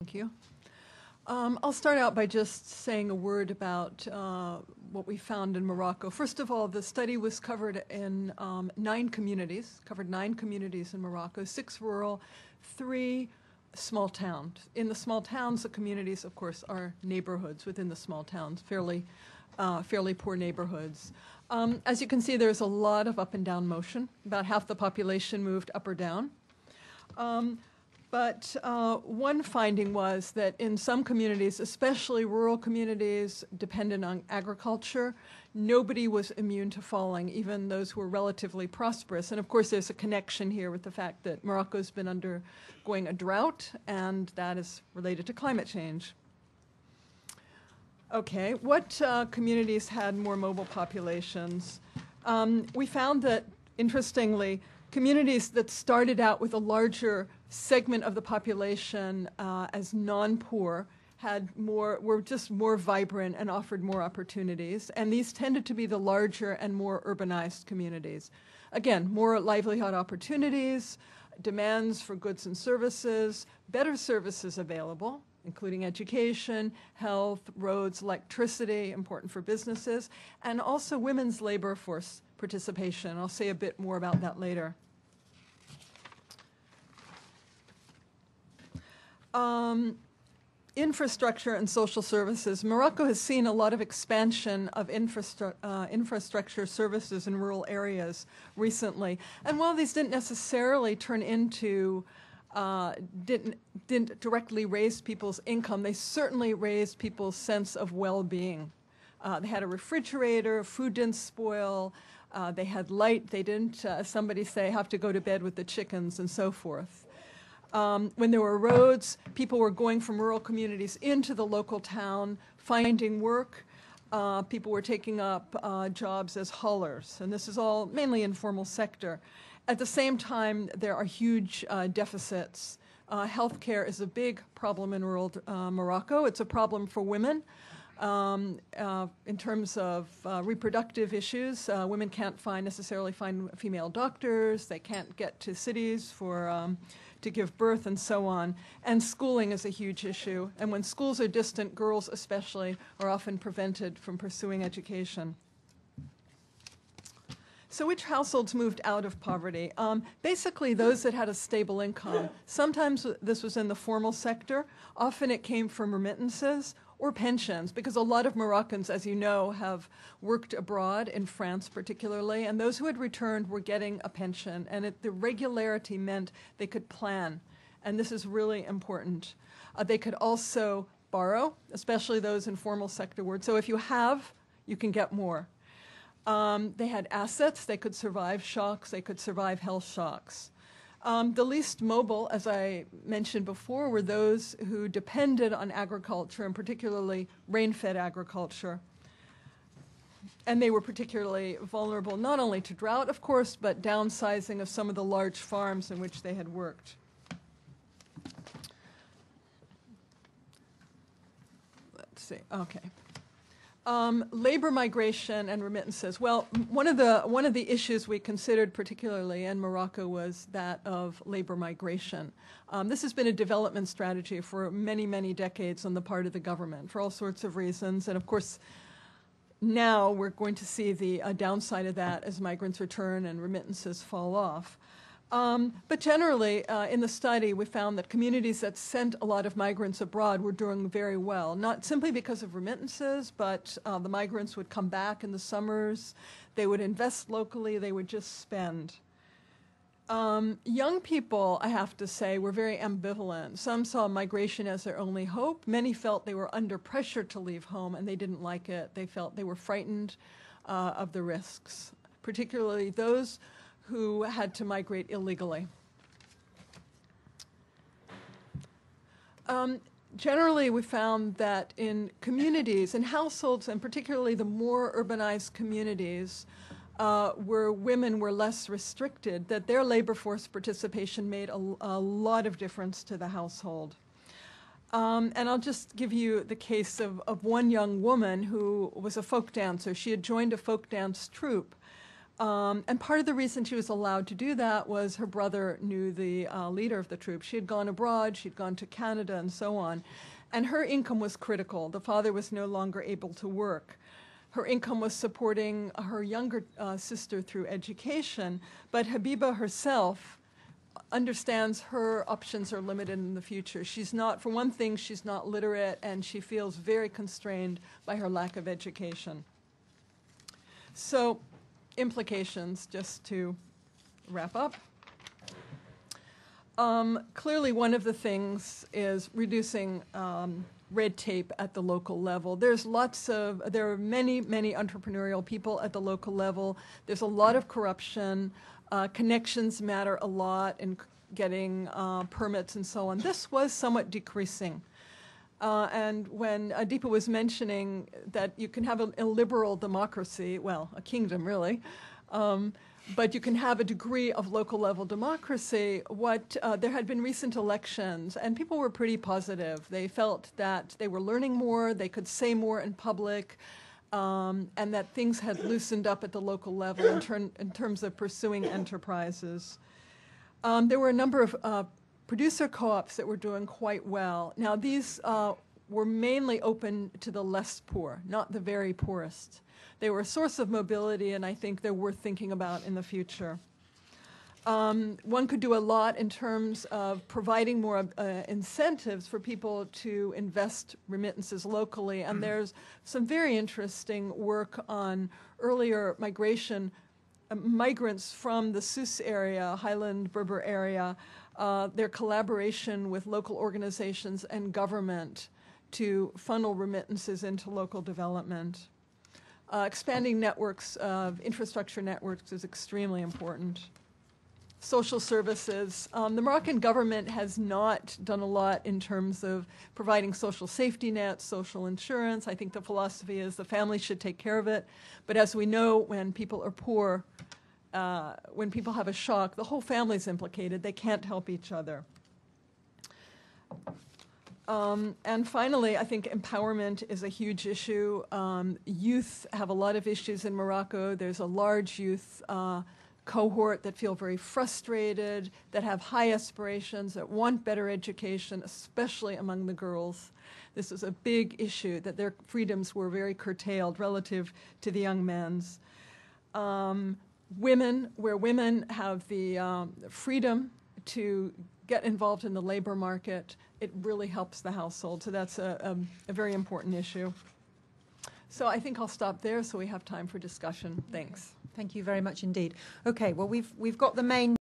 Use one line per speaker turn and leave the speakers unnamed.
Thank you. I'll start out by just saying a word about what we found in Morocco. First of all, the study was covered in 9 communities, covered 9 communities in Morocco, 6 rural, 3 small towns. In the small towns, the communities, of course, are neighborhoods within the small towns, fairly poor neighborhoods. As you can see, there's a lot of up and down motion. About half the population moved up or down. But one finding was that in some communities, especially rural communities dependent on agriculture, nobody was immune to falling, even those who were relatively prosperous. And of course, there's a connection here with the fact that Morocco's been undergoing a drought, and that is related to climate change. Okay, what communities had more mobile populations? We found that, interestingly, communities that started out with a larger segment of the population as non-poor were just more vibrant and offered more opportunities. And these tended to be the larger and more urbanized communities. Again, more livelihood opportunities, demands for goods and services, better services available, including education, health, roads, electricity, important for businesses, and also women's labor force participation. I'll say a bit more about that later. Infrastructure and social services. Morocco has seen a lot of expansion of infrastructure services in rural areas recently. And while these didn't necessarily turn into, didn't directly raise people's income, they certainly raised people's sense of well-being. They had a refrigerator, food didn't spoil, they had light, they didn't, as somebody say, have to go to bed with the chickens and so forth. When there were roads, people were going from rural communities into the local town, finding work. People were taking up jobs as haulers, and this is all mainly informal sector. At the same time, there are huge deficits. Healthcare is a big problem in rural Morocco. It's a problem for women. In terms of reproductive issues, women can't necessarily find female doctors. They can't get to cities to give birth and so on. And schooling is a huge issue. And when schools are distant, girls especially are often prevented from pursuing education. So which households moved out of poverty? Basically those that had a stable income. Sometimes this was in the formal sector. Often it came from remittances or pensions, because a lot of Moroccans, as you know, have worked abroad, in France particularly, and those who had returned were getting a pension, and the regularity meant they could plan, and this is really important. They could also borrow, especially those in formal sector work. So if you have, you can get more. They had assets, they could survive shocks, they could survive health shocks. The least mobile, as I mentioned before, were those who depended on agriculture, and particularly rain-fed agriculture. And they were particularly vulnerable not only to drought, of course, but downsizing of some of the large farms in which they had worked. Let's see, okay. Labor migration and remittances. Well, one of the issues we considered particularly in Morocco was that of labor migration. This has been a development strategy for many, many decades on the part of the government for all sorts of reasons. And of course, now we're going to see the downside of that as migrants return and remittances fall off. But generally, in the study, we found that communities that sent a lot of migrants abroad were doing very well, not simply because of remittances, but the migrants would come back in the summers, they would invest locally, they would just spend. Young people, I have to say, were very ambivalent. Some saw migration as their only hope. Many felt they were under pressure to leave home, and they didn't like it. They felt they were frightened of the risks, particularly those who had to migrate illegally. Generally, we found that in communities, in households, and particularly the more urbanized communities, where women were less restricted, that their labor force participation made a lot of difference to the household. And I'll just give you the case of one young woman who was a folk dancer. She had joined a folk dance troupe. And part of the reason she was allowed to do that was her brother knew the leader of the troops. She had gone abroad, she'd gone to Canada and so on. And her income was critical. The father was no longer able to work. Her income was supporting her younger sister through education, but Hbiba herself understands her options are limited in the future. She's not, for one thing, she's not literate, and she feels very constrained by her lack of education. So, implications, just to wrap up. Clearly, one of the things is reducing red tape at the local level. There are many, many entrepreneurial people at the local level. There's a lot of corruption. Connections matter a lot in getting permits and so on. This was somewhat decreasing. And when Hbiba was mentioning that you can have a liberal democracy, well, a kingdom really, but you can have a degree of local level democracy, there had been recent elections, and people were pretty positive. They felt that they were learning more, they could say more in public, and that things had loosened up at the local level in terms of pursuing enterprises. There were a number of producer co-ops that were doing quite well. Now, these were mainly open to the less poor, not the very poorest. They were a source of mobility, and I think they're worth thinking about in the future. One could do a lot in terms of providing more incentives for people to invest remittances locally, and there's some very interesting work on earlier migration, migrants from the Sus area, Highland Berber area, their collaboration with local organizations and government to funnel remittances into local development. Expanding networks of infrastructure networks is extremely important. Social services. The Moroccan government has not done a lot in terms of providing social safety nets, social insurance. I think the philosophy is the family should take care of it. But as we know, when people are poor, when people have a shock, the whole family is implicated. They can't help each other. And finally, I think empowerment is a huge issue. Youth have a lot of issues in Morocco. There's a large youth cohort that feel very frustrated, that have high aspirations, that want better education, especially among the girls. This is a big issue, that their freedoms were very curtailed relative to the young men's. Women, where women have the freedom to get involved in the labor market, it really helps the household. So that's a very important issue. So I think I'll stop there so we have time for discussion. Thanks.
Thank you very much indeed. Okay, well, we've got the main